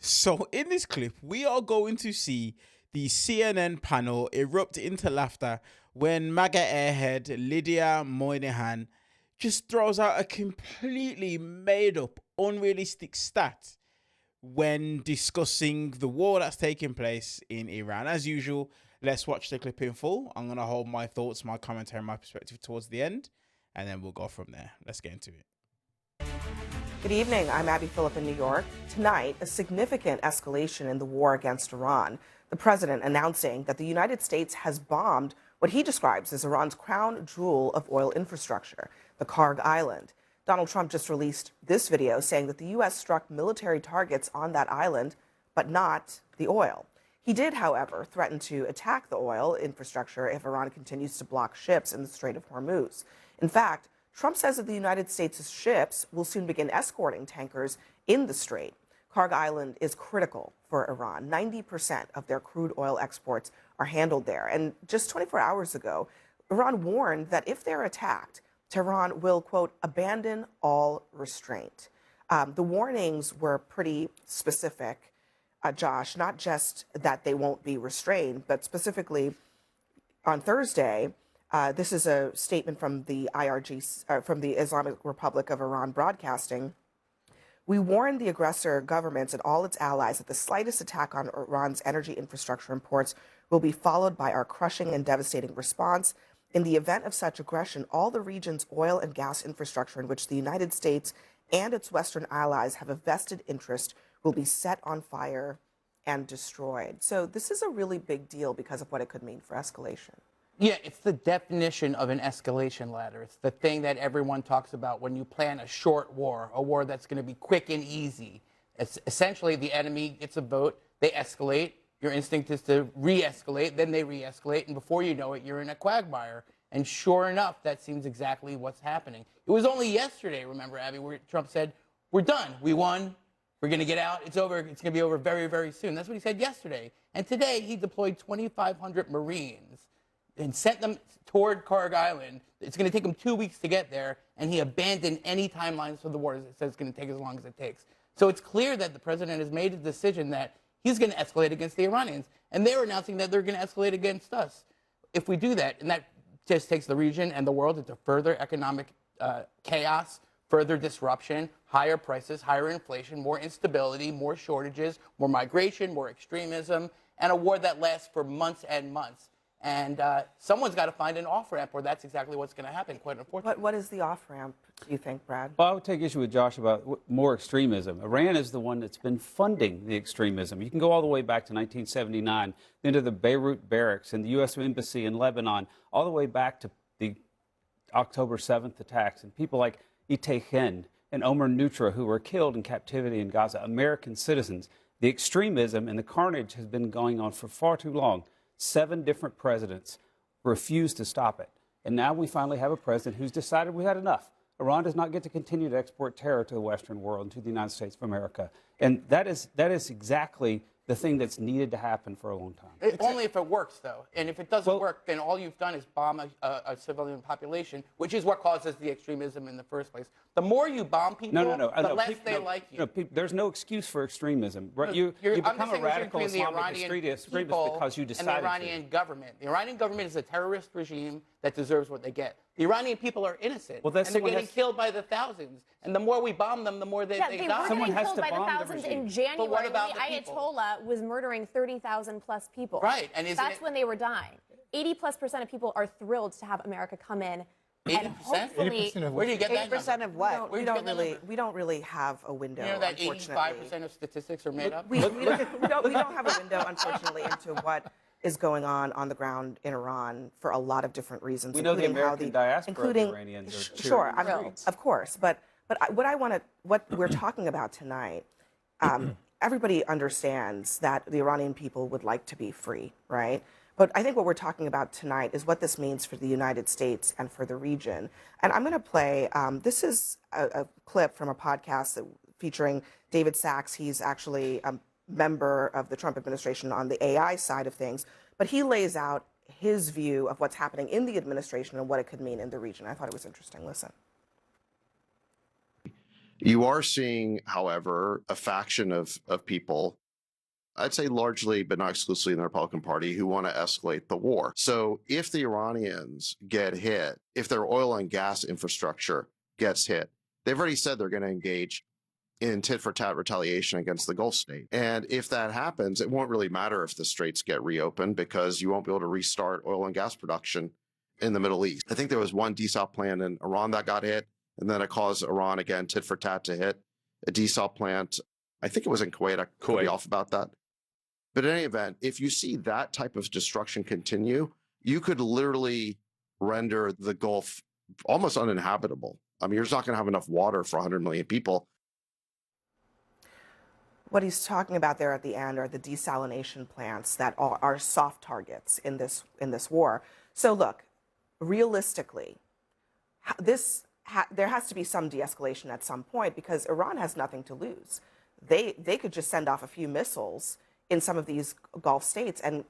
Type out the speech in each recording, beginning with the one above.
So in this clip, we are going to see the CNN panel erupt into laughter when MAGA airhead Lydia Moynihan just throws out a completely made up, unrealistic stat when discussing the war that's taking place in Iran. As usual, let's watch the clip in full. I'm going to hold my thoughts, my commentary, my perspective towards the end, and then we'll go from there. Let's get into it. Good evening. I'm Abby Phillip in New York. Tonight, a significant escalation in the war against Iran. The president announcing that the United States has bombed what he describes as Iran's crown jewel of oil infrastructure, the Karg Island. Donald Trump just released this video saying that the U.S. struck military targets on that island, but not the oil. He did, however, threaten to attack the oil infrastructure if Iran continues to block ships in the Strait of Hormuz. In fact, Trump says that the United States' ships will soon begin escorting tankers in the strait. Karg Island is critical for Iran. 90% of their crude oil exports are handled there. And just 24 hours ago, Iran warned that if they're attacked, Tehran will, quote, abandon all restraint. The warnings were pretty specific, Josh, not just that they won't be restrained, but specifically on Thursday, this is a statement from the IRG, from the Islamic Republic of Iran Broadcasting. We warn the aggressor governments and all its allies that the slightest attack on Iran's energy infrastructure and ports will be followed by our crushing and devastating response. In the event of such aggression, all the region's oil and gas infrastructure in which the United States and its Western allies have a vested interest will be set on fire and destroyed. So this is a really big deal because of what it could mean for escalation. Yeah, it's the definition of an escalation ladder. It's the thing that everyone talks about when you plan a short war, a war that's going to be quick and easy. It's essentially the enemy gets a vote, they escalate. Your instinct is to re-escalate, then they re-escalate, and before you know it, you're in a quagmire. And sure enough, that seems exactly what's happening. It was only yesterday, remember, Abby, where Trump said, we're done, we won, we're going to get out, it's over, it's going to be over very, very soon. That's what he said yesterday. And today, he deployed 2,500 Marines and sent them toward Karg Island. It's going to take them 2 weeks to get there, and he abandoned any timelines for the war. It says it's going to take as long as it takes. So it's clear that the president has made a decision that he's going to escalate against the Iranians, and they're announcing that they're going to escalate against us. If we do that, and that just takes the region and the world into further economic chaos, further disruption, higher prices, higher inflation, more instability, more shortages, more migration, more extremism, and a war that lasts for months and months. And someone's got to find an off-ramp where that's exactly what's going to happen, quite unfortunately. What is the off-ramp, do you think, Brad? Well, I would take issue with Josh about more extremism. Iran is the one that's been funding the extremism. You can go all the way back to 1979, into the Beirut barracks and the U.S. Embassy in Lebanon, all the way back to the October 7th attacks, and people like Itaihen and Omer Nutra, who were killed in captivity in Gaza, American citizens. The extremism and the carnage has been going on for far too long. 7 different presidents refused to stop it. And now we finally have a president who's decided we've had enough. Iran does not get to continue to export terror to the Western world and to the United States of America. And that is exactly the thing that's needed to happen for a long time. Only if it works, though. And if it doesn't work, then all you've done is bomb a civilian population, which is what causes the extremism in the first place. The more you bomb people, the less they like you. There's no excuse for extremism. You become a radical Islamic extremist because you decided and the Iranian government. The Iranian government is a terrorist regime that deserves what they get. The Iranian people are innocent, and they're getting killed by the thousands. And the more we bomb them, the more they die. Someone has to bomb the thousands in January. But what about the Ayatollah was murdering 30,000 plus people. Right, and that's when they were dying. 80+% of people are thrilled to have America come in. 80%? Where do you get that? 80% of what? We don't really have a window. You know that 85% of statistics are made up. We don't have a window, unfortunately, into what is going on the ground in Iran for a lot of different reasons. We know the American diaspora of the Iranians are sure, of course, but what we're talking about tonight, everybody understands that the Iranian people would like to be free, right? But I think what we're talking about tonight is what this means for the United States and for the region. And I'm going to play, this is a clip from a podcast featuring David Sachs. He's actually a member of the Trump administration on the AI side of things. But he lays out his view of what's happening in the administration and what it could mean in the region. I thought it was interesting. Listen. You are seeing, however, a faction of people, I'd say largely, but not exclusively in the Republican Party, who want to escalate the war. So if the Iranians get hit, if their oil and gas infrastructure gets hit, they've already said they're going to engage in tit-for-tat retaliation against the Gulf state. And if that happens, it won't really matter if the straits get reopened, because you won't be able to restart oil and gas production in the Middle East. I think there was one desal plant in Iran that got hit, and then it caused Iran, again, tit-for-tat to hit a desal plant. I think it was in Kuwait. I could be off about that. But in any event, if you see that type of destruction continue, you could literally render the Gulf almost uninhabitable. I mean, you're just not going to have enough water for 100 million people. What he's talking about there at the end are the desalination plants that are soft targets in this war. So look, realistically, there has to be some de-escalation at some point, because Iran has nothing to lose. They could just send off a few missiles in some of these Gulf states and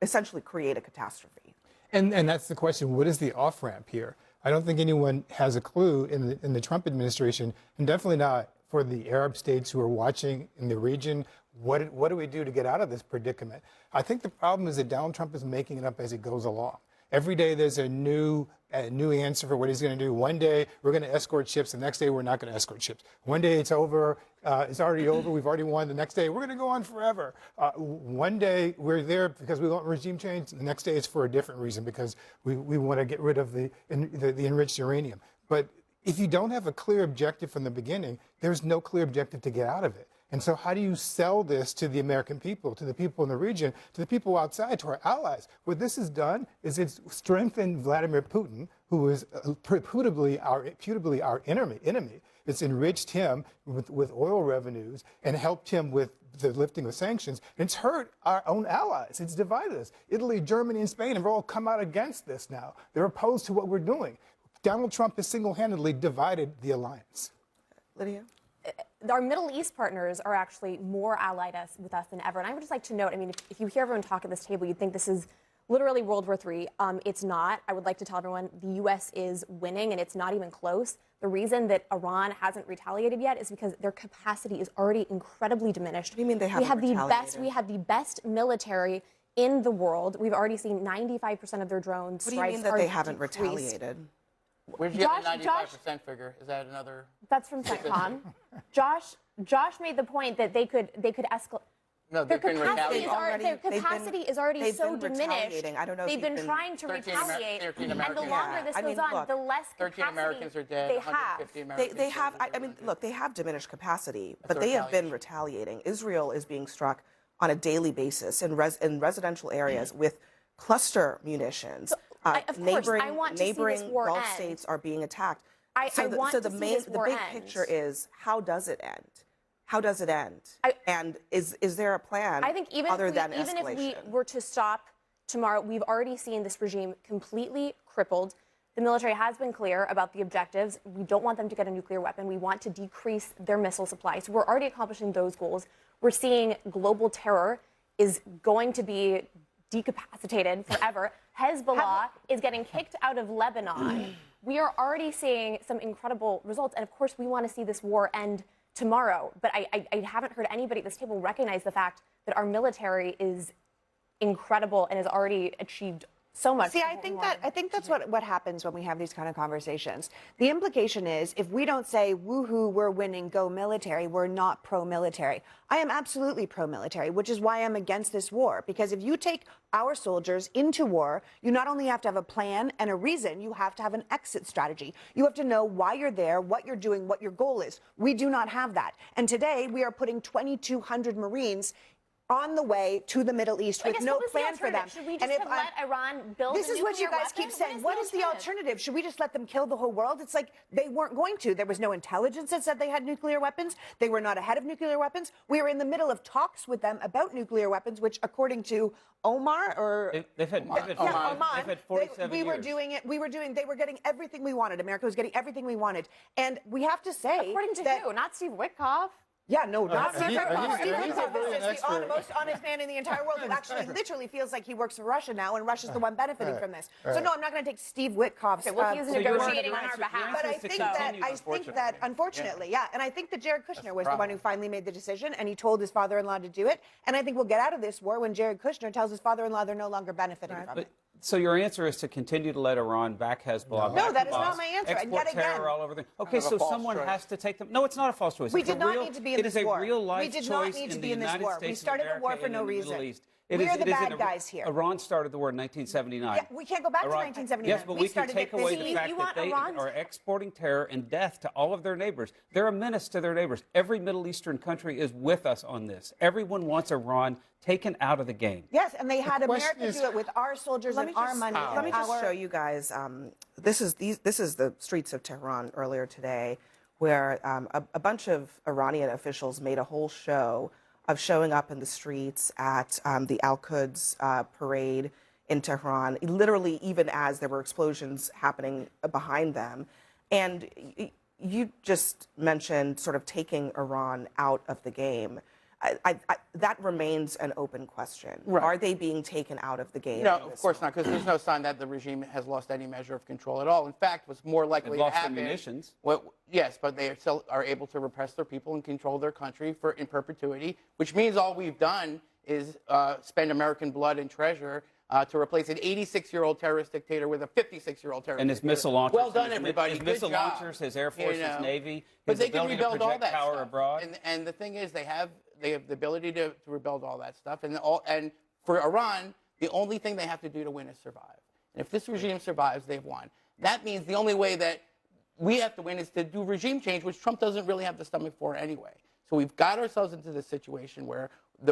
essentially create a catastrophe. And that's the question. What is the off-ramp here? I don't think anyone has a clue in the Trump administration, and definitely not for the Arab states who are watching in the region. What do we do to get out of this predicament? I think the problem is that Donald Trump is making it up as he goes along. Every day there's a new answer for what he's going to do. One day we're going to escort ships. The next day we're not going to escort ships. One day it's over. It's already over. We've already won. The next day we're going to go on forever. One day we're there because we want regime change. The next day it's for a different reason, because we want to get rid of the enriched uranium. But if you don't have a clear objective from the beginning, there's no clear objective to get out of it. And so how do you sell this to the American people, to the people in the region, to the people outside, to our allies? What this has done is it's strengthened Vladimir Putin, who is reputably our enemy. It's enriched him with oil revenues and helped him with the lifting of sanctions. And it's hurt our own allies. It's divided us. Italy, Germany, and Spain have all come out against this now. They're opposed to what we're doing. Donald Trump has single-handedly divided the alliance. Lydia? Our Middle East partners are actually more allied with us than ever. And I would just like to note, I mean, if you hear everyone talk at this table, you'd think this is literally World War III. It's not. I would like to tell everyone the U.S. is winning, and it's not even close. The reason that Iran hasn't retaliated yet is because their capacity is already incredibly diminished. What do you mean they haven't retaliated? We have the best military in the world. We've already seen 95% of their drones. What do you mean that they haven't retaliated? Where'd you get the 95% figure? Is that another? That's from CENTCOM. Josh made the point that they could escalate. No, Their capacity is already so diminished. I don't know. They've been trying to retaliate, and the longer this goes on, the less 13 Americans are dead. they have. They have. I mean, look, they have diminished capacity, but they have been retaliating. Israel is being struck on a daily basis in residential areas with cluster munitions. Neighboring Gulf states are being attacked. The big picture is, how does it end? How does it end? And is there a plan? I think even if we were to stop tomorrow, we've already seen this regime completely crippled. The military has been clear about the objectives. We don't want them to get a nuclear weapon. We want to decrease their missile supply. So we're already accomplishing those goals. We're seeing global terror is going to be decapacitated forever. Hezbollah is getting kicked out of Lebanon. We are already seeing some incredible results. And of course, we want to see this war end tomorrow. But I haven't heard anybody at this table recognize the fact that our military is incredible and has already achieved so much. See, I think that's what happens when we have these kind of conversations. The implication is, if we don't say, woohoo, we're winning, go military, we're not pro-military. I am absolutely pro-military, which is why I'm against this war. Because if you take our soldiers into war, you not only have to have a plan and a reason, you have to have an exit strategy. You have to know why you're there, what you're doing, what your goal is. We do not have that. And today, we are putting 2,200 Marines on the way to the Middle East with no plan for them. Should we just let Iran build This is what you guys keep saying. What is the alternative? Should we just let them kill the whole world? It's like they weren't going to. There was no intelligence that said they had nuclear weapons. They were not ahead of nuclear weapons. We are in the middle of talks with them about nuclear weapons, which, according to Omar, they've had 47 we years. were doing it. They were getting everything we wanted. America was getting everything we wanted. And we have to say, according to who? Not Steve Witkoff. Yeah, no, not Steve he's Witkoff. Steve a Witkoff very is just expert. the most honest man in the entire world who actually literally feels like he works for Russia now, and Russia's the one benefiting from this. So no, I'm not going to take Steve Witkoff's. Okay, well, he's word negotiating for on it. our behalf. But I think that, unfortunately, yeah, and I think that Jared Kushner was the one who finally made the decision, and he told his father-in-law to do it. And I think we'll get out of this war when Jared Kushner tells his father-in-law they're no longer benefiting from it. So your answer is to continue to let Iran back Hezbollah. No, back that is Hamas, not my answer. And export yet again, terror all over the. Okay, so someone has to take them. No, it's not a false choice. we It's a did not real- need to be in it this is war. a real life We did not choice need to in be the in this United war. States We started of the war America for no and in the reason. Middle East. We are the bad guys here. Iran started the war in 1979. Yeah, we can't go back to 1979. Yes, but we can started take it away this the year. fact You that want they Iran are exporting terror and death to all of their neighbors. They're a menace to their neighbors. Every Middle Eastern country is with us on this. Everyone wants Iran taken out of the game. Yes, and they had question America is- do it with our soldiers and our money. Let me just show you guys. This is the streets of Tehran earlier today, where a bunch of Iranian officials made a whole show of showing up in the streets at the Al-Quds parade in Tehran, literally even as there were explosions happening behind them. And you just mentioned sort of taking Iran out of the game. That remains an open question. Right. Are they being taken out of the game? No, in of this course not, because there's no sign that the regime has lost any measure of control at all. In fact, what's more likely to lost their happen... munitions. Yes, but they still are able to repress their people and control their country in perpetuity, which means all we've done is spend American blood and treasure to replace an 86-year-old terrorist dictator with a 56-year-old terrorist And his dictator. missile launchers. Well done, his everybody. His Good missile job. launchers, his Air Force, You know. his Navy, But his they can ability to rebuild all project that power stuff. abroad. And the thing is, they have the ability to rebuild all that stuff. And for Iran, the only thing they have to do to win is survive. And if this regime survives, they've won. That means the only way that we have to win is to do regime change, which Trump doesn't really have the stomach for anyway. So we've got ourselves into this situation where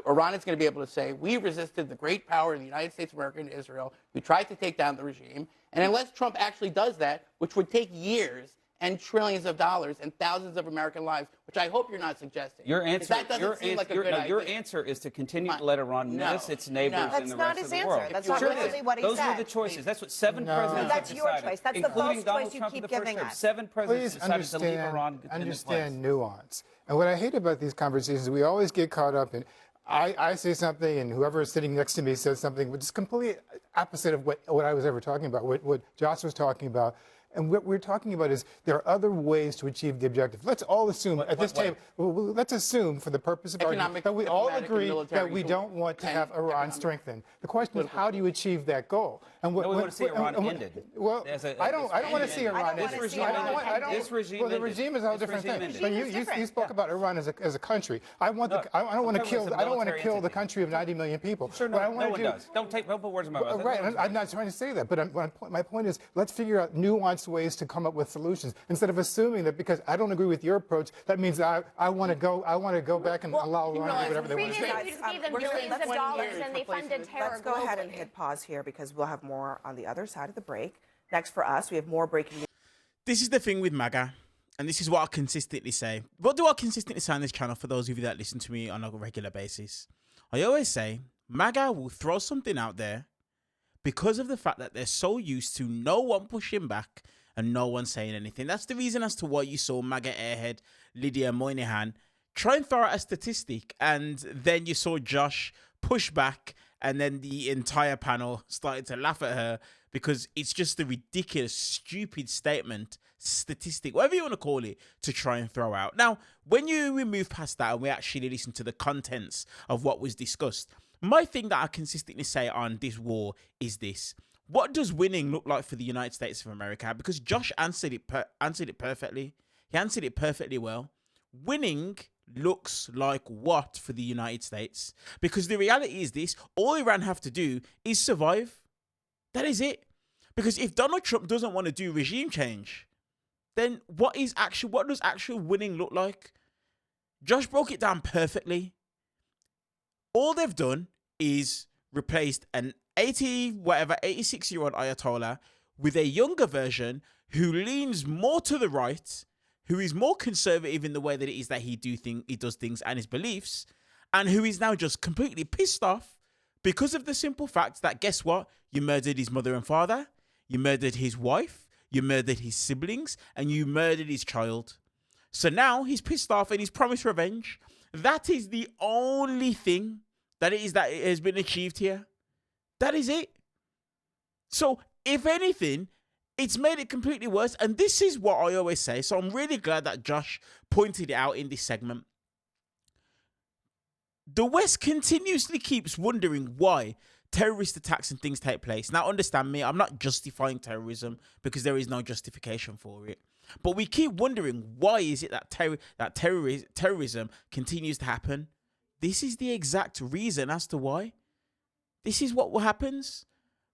Iran is going to be able to say, we resisted the great power in the United States of America and Israel. We tried to take down the regime. And unless Trump actually does that, which would take years and trillions of dollars and thousands of American lives, which I hope you're not suggesting. Your answer, That doesn't seem like a good idea. your answer is to continue to let Iran menace its neighbors No. in That's the not rest his of the answer. world. That's not Sure really it is. what he Those said. were the choices. That's what seven No. presidents That's have your decided, choice. That's the including false Donald choice you Trump keep in the first giving term. us. 7 presidents Please decided to leave Iran in understand place. nuance. And what I hate about these conversations, we always get caught up in, I say something and whoever is sitting next to me says something which is completely opposite of what I was ever talking about, what Josh was talking about. And what we're talking about is there are other ways to achieve the objective. Let's all assume at this table, let's assume for the purpose of argument that we all agree that we don't want to have Iran strengthened. The question is, how do you achieve that goal? And No, we want to see Iran ended. Well, I don't want to see Iran ended. This regime Well, the ended. regime is a whole This different regime thing. ended. But you spoke about Iran as a country. I don't want to kill the country of 90 million people. Sure, no one does. Don't put words in my mouth. Right, I'm not trying to say that, but my point is, let's figure out nuanced ways to come up with solutions instead of assuming that because I don't agree with your approach, that means I want to go back and allow Iran to do whatever they want to do. Previously, we just gave them billions of dollars and they funded terror. Let's go ahead and hit pause here because we'll have more on the other side of the break. Next for us, we have more breaking news. This is the thing with MAGA, and this is what I consistently say. What do I consistently say on this channel for those of you that listen to me on a regular basis? I always say MAGA will throw something out there because of the fact that they're so used to no one pushing back and no one saying anything. That's the reason as to why you saw MAGA Airhead, Lydia Moynihan, try and throw out a statistic, and then you saw Josh push back, and then the entire panel started to laugh at her because it's just a ridiculous, stupid statistic, whatever you want to call it, to try and throw out. Now, when we move past that and we actually listen to the contents of what was discussed, my thing that I consistently say on this war is this. What does winning look like for the United States of America? Because Josh answered it perfectly. He answered it perfectly well. Winning looks like what for the United States? Because the reality is this, all Iran have to do is survive. That is it. Because if Donald Trump doesn't want to do regime change, then what does actual winning look like? Josh broke it down perfectly. All they've done is replaced an 86-year-old Ayatollah with a younger version who leans more to the right, who is more conservative in the way that it is that he does things and his beliefs, and who is now just completely pissed off because of the simple fact that, guess what? You murdered his mother and father, you murdered his wife, you murdered his siblings, and you murdered his child. So now he's pissed off and he's promised revenge. That is the only thing that it has been achieved here. That is it. So if anything, it's made it completely worse. And this is what I always say. So I'm really glad that Josh pointed it out in this segment. The West continuously keeps wondering why terrorist attacks and things take place. Now, understand me, I'm not justifying terrorism because there is no justification for it. But we keep wondering, why is it that terrorism continues to happen? This is the exact reason as to why. This is what happens.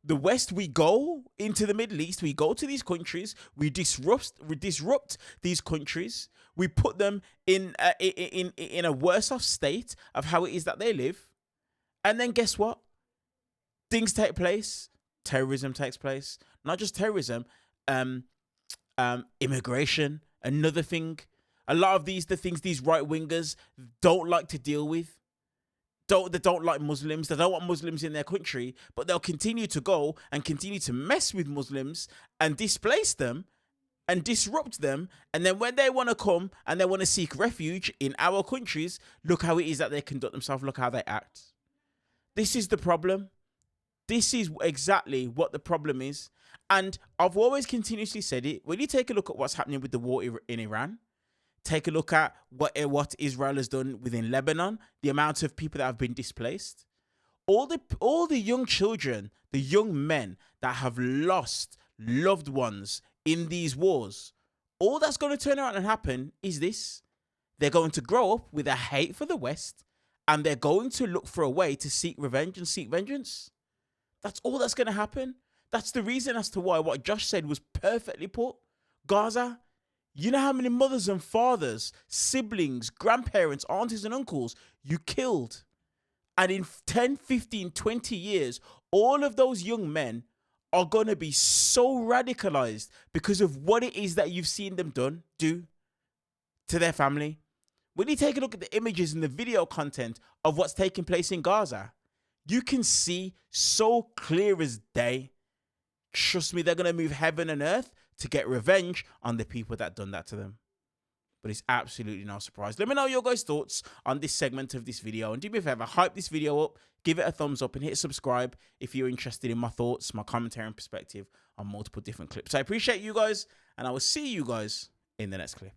The West, we go into the Middle East, we go to these countries, we disrupt these countries, we put them in a worse off state of how it is that they live. And then guess what? Things take place. Terrorism takes place. Not just terrorism, immigration, another thing. A lot of the things these right-wingers don't like to deal with. They don't like Muslims. They don't want Muslims in their country, but they'll continue to go and continue to mess with Muslims and displace them and disrupt them. And then when they want to come and they want to seek refuge in our countries, look how it is that they conduct themselves. Look how they act. This is the problem. This is exactly what the problem is. And I've always continuously said it. When you take a look at what's happening with the war in Iran, take a look at what Israel has done within Lebanon, the amount of people that have been displaced, all the young children, the young men that have lost loved ones in these wars, all that's going to turn around and happen is this. They're going to grow up with a hate for the West, and they're going to look for a way to seek revenge and seek vengeance. That's all that's going to happen. That's the reason as to why what Josh said was perfectly put. Gaza, you know how many mothers and fathers, siblings, grandparents, aunties and uncles you killed? And in 10, 15, 20 years, all of those young men are going to be so radicalized because of what it is that you've seen them do to their family. When you take a look at the images and the video content of what's taking place in Gaza, you can see so clear as day. Trust me, they're going to move heaven and earth to get revenge on the people that done that to them. But it's absolutely no surprise. Let me know your guys' thoughts on this segment of this video. And do me a favor, hype this video up, give it a thumbs up, and hit subscribe if you're interested in my thoughts, my commentary and perspective on multiple different clips. I appreciate you guys, and I will see you guys in the next clip.